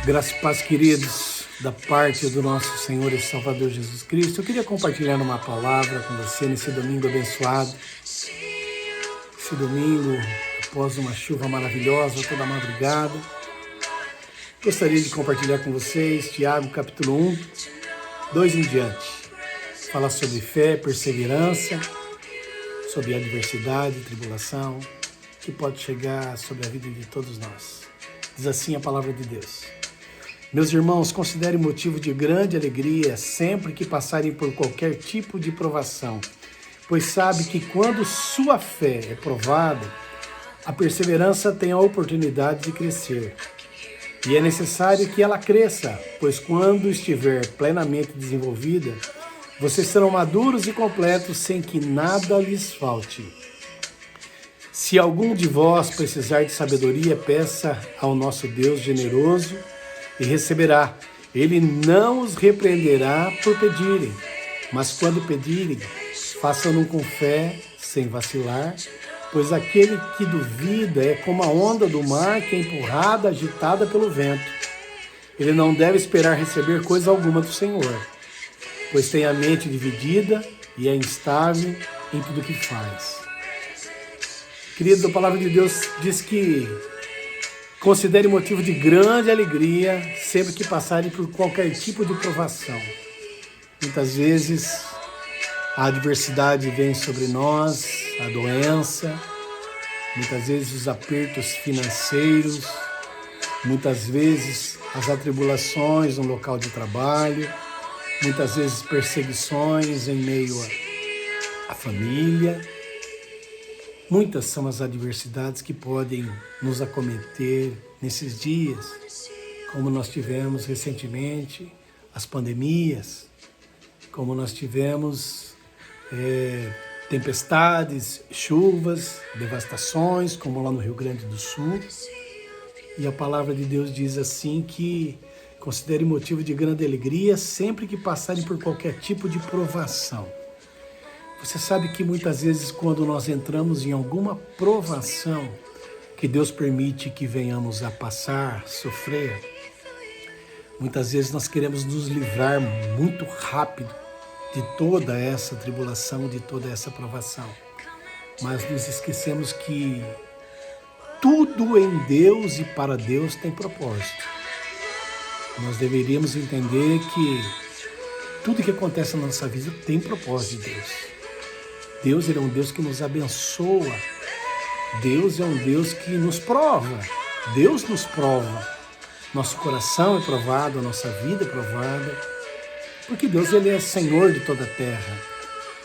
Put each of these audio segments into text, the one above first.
Graça e paz, queridos, da parte do nosso Senhor e Salvador Jesus Cristo. Eu queria compartilhar uma palavra com você nesse domingo abençoado. Esse domingo, após uma chuva maravilhosa toda madrugada. Gostaria de compartilhar com vocês Tiago capítulo 1, 2 em diante. Fala sobre fé, perseverança, sobre adversidade e tribulação, que pode chegar sobre a vida de todos nós. Diz assim a palavra de Deus. Meus irmãos, considerem motivo de grande alegria sempre que passarem por qualquer tipo de provação, pois sabe que quando sua fé é provada, a perseverança tem a oportunidade de crescer. E é necessário que ela cresça, pois quando estiver plenamente desenvolvida, vocês serão maduros e completos sem que nada lhes falte. Se algum de vós precisar de sabedoria, peça ao nosso Deus generoso e receberá. Ele não os repreenderá por pedirem, mas quando pedirem, façam-no com fé, sem vacilar, pois aquele que duvida é como a onda do mar que é empurrada, agitada pelo vento. Ele não deve esperar receber coisa alguma do Senhor, pois tem a mente dividida e é instável em tudo que faz. Querido, a palavra de Deus diz que considere motivo de grande alegria sempre que passarem por qualquer tipo de provação. Muitas vezes a adversidade vem sobre nós, a doença, muitas vezes os apertos financeiros, muitas vezes as atribulações no local de trabalho, muitas vezes perseguições em meio à família. Muitas são as adversidades que podem nos acometer nesses dias, como nós tivemos recentemente as pandemias, como nós tivemos tempestades, chuvas, devastações, como lá no Rio Grande do Sul. E a palavra de Deus diz assim que considere motivo de grande alegria sempre que passarem por qualquer tipo de provação. Você sabe que muitas vezes quando nós entramos em alguma provação que Deus permite que venhamos a passar, sofrer, muitas vezes nós queremos nos livrar muito rápido de toda essa tribulação, de toda essa provação. Mas nos esquecemos que tudo em Deus e para Deus tem propósito. Nós deveríamos entender que tudo que acontece na nossa vida tem propósito de Deus. Deus, Ele é um Deus que nos abençoa. Deus é um Deus que nos prova. Deus nos prova. Nosso coração é provado, a nossa vida é provada. Porque Deus, Ele é Senhor de toda a terra.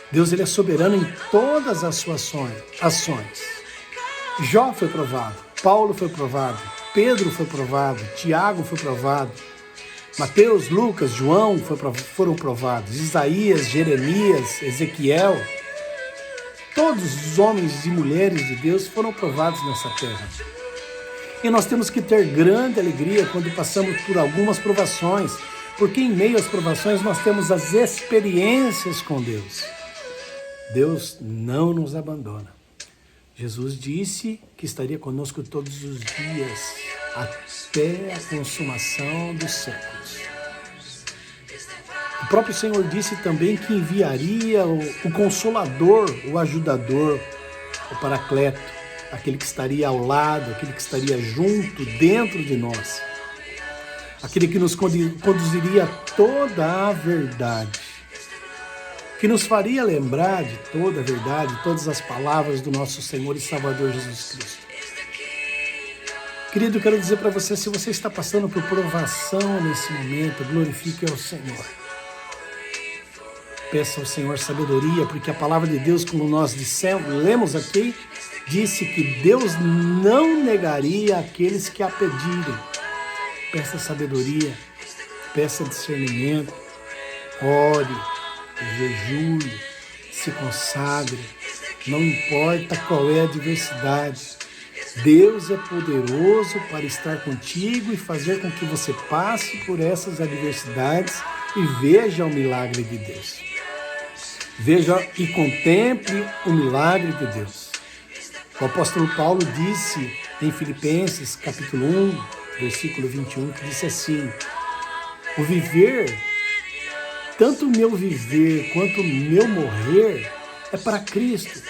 Deus, Ele é soberano em todas as suas ações. Jó foi provado, Paulo foi provado, Pedro foi provado, Tiago foi provado, Mateus, Lucas, João foram provados, Isaías, Jeremias, Ezequiel. Todos os homens e mulheres de Deus foram provados nessa terra. E nós temos que ter grande alegria quando passamos por algumas provações, porque em meio às provações nós temos as experiências com Deus. Deus não nos abandona. Jesus disse que estaria conosco todos os dias, até a consumação dos séculos. O próprio Senhor disse também que enviaria o Consolador, o Ajudador, o Paracleto, aquele que estaria ao lado, aquele que estaria junto, dentro de nós, aquele que nos conduziria a toda a verdade, que nos faria lembrar de toda a verdade, todas as palavras do nosso Senhor e Salvador Jesus Cristo. Querido, eu quero dizer para você, se você está passando por provação nesse momento, glorifique ao Senhor. Peça ao Senhor sabedoria, porque a palavra de Deus, como nós lemos aqui, disse que Deus não negaria aqueles que a pedirem. Peça sabedoria, peça discernimento, ore, jejue, se consagre, não importa qual é a adversidade. Deus é poderoso para estar contigo e fazer com que você passe por essas adversidades e veja o milagre de Deus. Veja e contemple o milagre de Deus. O apóstolo Paulo disse em Filipenses capítulo 1, versículo 21, que disse assim: o viver, tanto o meu viver quanto o meu morrer é para Cristo.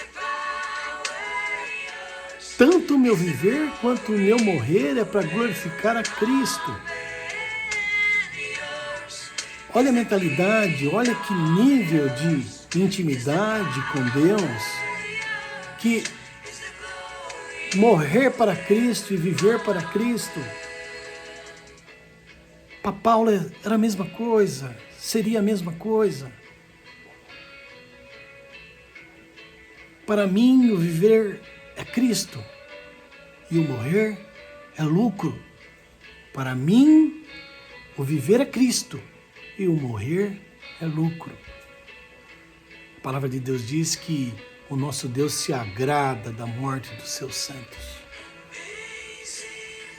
Tanto o meu viver quanto o meu morrer é para glorificar a Cristo. Olha a mentalidade, olha que nível de intimidade com Deus, que morrer para Cristo e viver para Cristo. Para Paulo era a mesma coisa, seria a mesma coisa. Para mim, o viver é Cristo e o morrer é lucro. Para mim, o viver é Cristo e o morrer é lucro. A palavra de Deus diz que o nosso Deus se agrada da morte dos seus santos.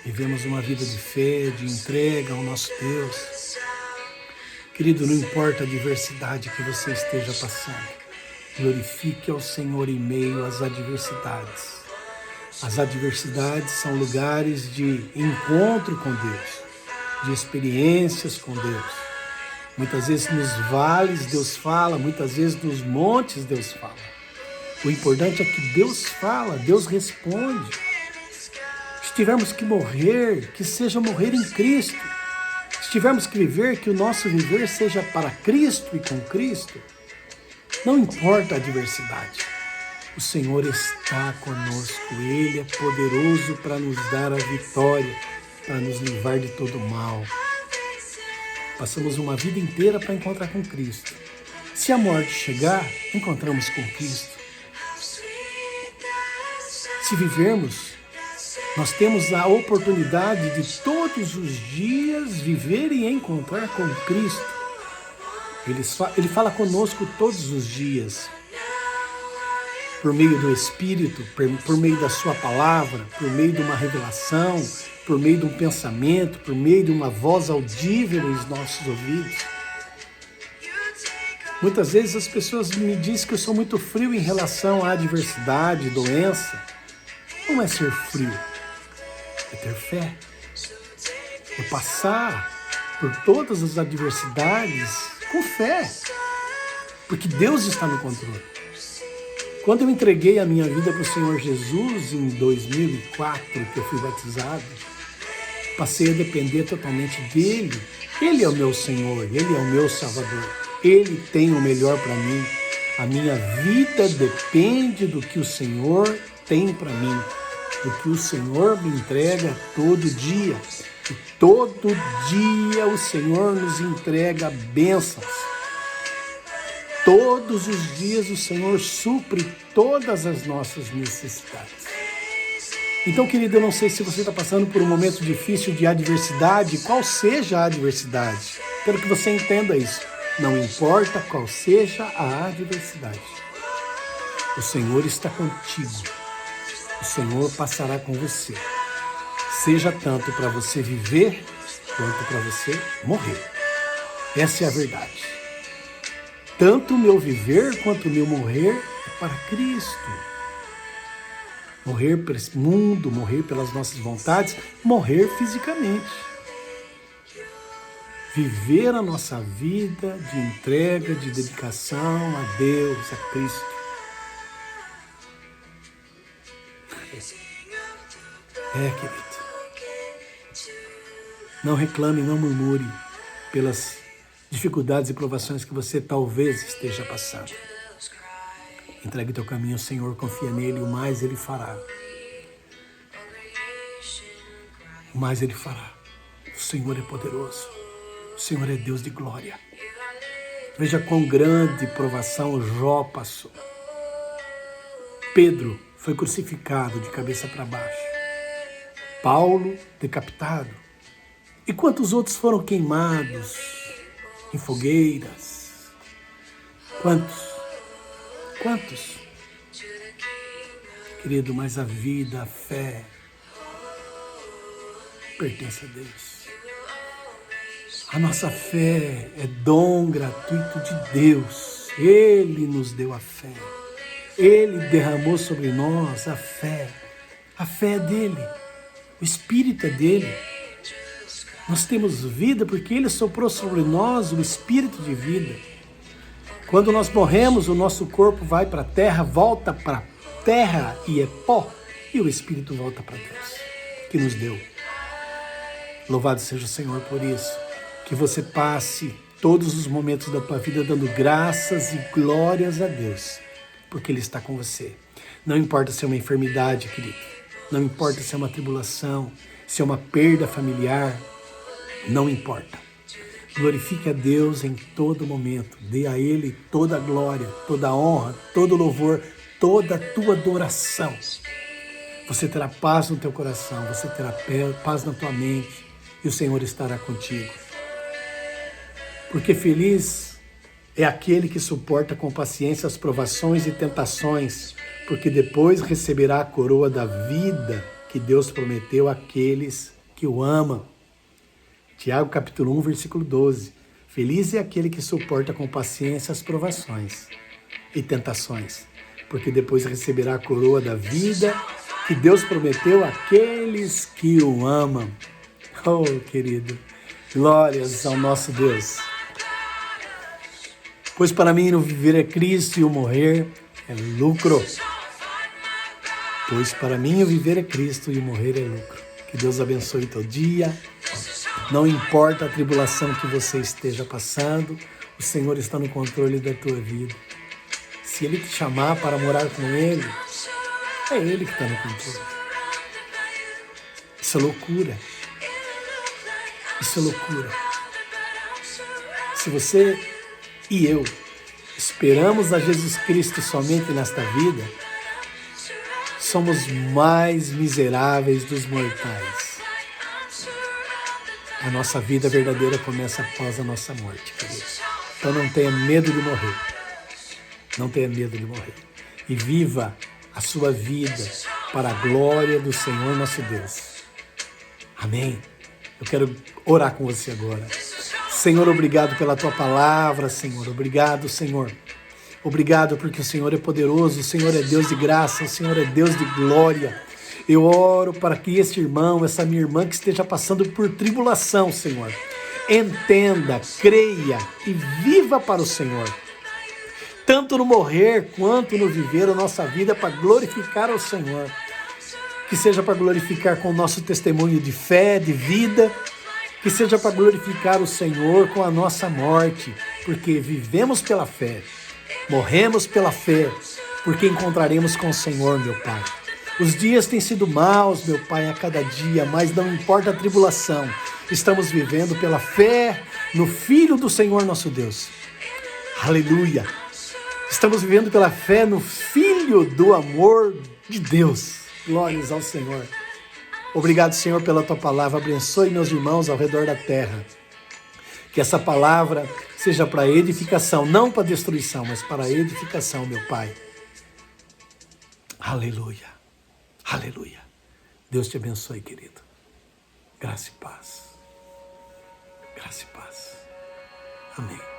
Vivemos uma vida de fé, de entrega ao nosso Deus. Querido, não importa a adversidade que você esteja passando, glorifique ao Senhor em meio às adversidades. As adversidades são lugares de encontro com Deus, de experiências com Deus. Muitas vezes nos vales Deus fala, muitas vezes nos montes Deus fala. O importante é que Deus fala, Deus responde. Se tivermos que morrer, que seja morrer em Cristo. Se tivermos que viver, que o nosso viver seja para Cristo e com Cristo. Não importa a adversidade. O Senhor está conosco. Ele é poderoso para nos dar a vitória, para nos livrar de todo mal. Passamos uma vida inteira para encontrar com Cristo. Se a morte chegar, encontramos com Cristo. Se vivermos, nós temos a oportunidade de todos os dias viver e encontrar com Cristo. Ele fala conosco todos os dias, por meio do Espírito, por meio da sua palavra, por meio de uma revelação, por meio de um pensamento, por meio de uma voz audível nos nossos ouvidos. Muitas vezes as pessoas me dizem que eu sou muito frio em relação à adversidade, doença. Não é ser frio, é ter fé. É passar por todas as adversidades com fé, porque Deus está no controle. Quando eu entreguei a minha vida para o Senhor Jesus em 2004, que eu fui batizado, passei a depender totalmente dEle. Ele é o meu Senhor, Ele é o meu Salvador. Ele tem o melhor para mim. A minha vida depende do que o Senhor tem para mim, do que o Senhor me entrega todo dia. E todo dia o Senhor nos entrega bênçãos. Todos os dias o Senhor supre todas as nossas necessidades. Então, querido, eu não sei se você está passando por um momento difícil de adversidade, qual seja a adversidade. Quero que você entenda isso. Não importa qual seja a adversidade. O Senhor está contigo. O Senhor passará com você. Seja tanto para você viver, quanto para você morrer. Essa é a verdade. Tanto o meu viver quanto o meu morrer é para Cristo. Morrer para esse mundo, morrer pelas nossas vontades, morrer fisicamente. Viver a nossa vida de entrega, de dedicação a Deus, a Cristo. Querido. Não reclame, não murmure pelas dificuldades e provações que você talvez esteja passando. Entregue teu caminho ao Senhor, confia nele, o mais Ele fará. O mais Ele fará. O Senhor é poderoso. O Senhor é Deus de glória. Veja quão grande provação Jó passou. Pedro foi crucificado de cabeça para baixo. Paulo decapitado. E quantos outros foram queimados em fogueiras? Quantos? Querido, mas a vida, a fé, pertence a Deus. A nossa fé é dom gratuito de Deus. Ele nos deu a fé. Ele derramou sobre nós a fé. A fé é dele. O Espírito é dele. Nós temos vida porque Ele soprou sobre nós o espírito de vida. Quando nós morremos, o nosso corpo vai para a terra, volta para a terra e é pó, e o espírito volta para Deus, que nos deu. Louvado seja o Senhor por isso. Que você passe todos os momentos da tua vida dando graças e glórias a Deus, porque Ele está com você. Não importa se é uma enfermidade, querido. Não importa se é uma tribulação, se é uma perda familiar. Não importa. Glorifique a Deus em todo momento. Dê a Ele toda a glória, toda a honra, todo o louvor, toda a tua adoração. Você terá paz no teu coração, você terá paz na tua mente e o Senhor estará contigo. Porque feliz é aquele que suporta com paciência as provações e tentações, porque depois receberá a coroa da vida que Deus prometeu àqueles que o amam. Tiago capítulo 1, versículo 12. Feliz é aquele que suporta com paciência as provações e tentações, porque depois receberá a coroa da vida que Deus prometeu àqueles que o amam. Oh, querido, glórias ao nosso Deus. Pois para mim o viver é Cristo e o morrer é lucro. Pois para mim o viver é Cristo e o morrer é lucro. Que Deus abençoe teu dia. Não importa a tribulação que você esteja passando, o Senhor está no controle da tua vida. Se Ele te chamar para morar com Ele, é Ele que está no controle. Isso é loucura. Isso é loucura. Se você e eu esperamos a Jesus Cristo somente nesta vida, somos mais miseráveis dos mortais. A nossa vida verdadeira começa após a nossa morte, queridos. Então não tenha medo de morrer. Não tenha medo de morrer. E viva a sua vida para a glória do Senhor nosso Deus. Amém? Eu quero orar com você agora. Senhor, obrigado pela tua palavra, Senhor. Obrigado, Senhor. Obrigado porque o Senhor é poderoso, o Senhor é Deus de graça, o Senhor é Deus de glória. Eu oro para que este irmão, essa minha irmã que esteja passando por tribulação, Senhor, entenda, creia e viva para o Senhor. Tanto no morrer quanto no viver a nossa vida para glorificar ao Senhor. Que seja para glorificar com o nosso testemunho de fé, de vida, que seja para glorificar o Senhor com a nossa morte, porque vivemos pela fé, morremos pela fé, porque encontraremos com o Senhor, meu Pai. Os dias têm sido maus, meu Pai, a cada dia, mas não importa a tribulação, estamos vivendo pela fé no Filho do Senhor nosso Deus. Aleluia! Estamos vivendo pela fé no Filho do amor de Deus. Glórias ao Senhor. Obrigado, Senhor, pela tua palavra. Abençoe meus irmãos ao redor da terra. Que essa palavra seja para edificação, não para destruição, mas para edificação, meu Pai. Aleluia. Aleluia. Deus te abençoe, querido. Graça e paz. Graça e paz. Amém.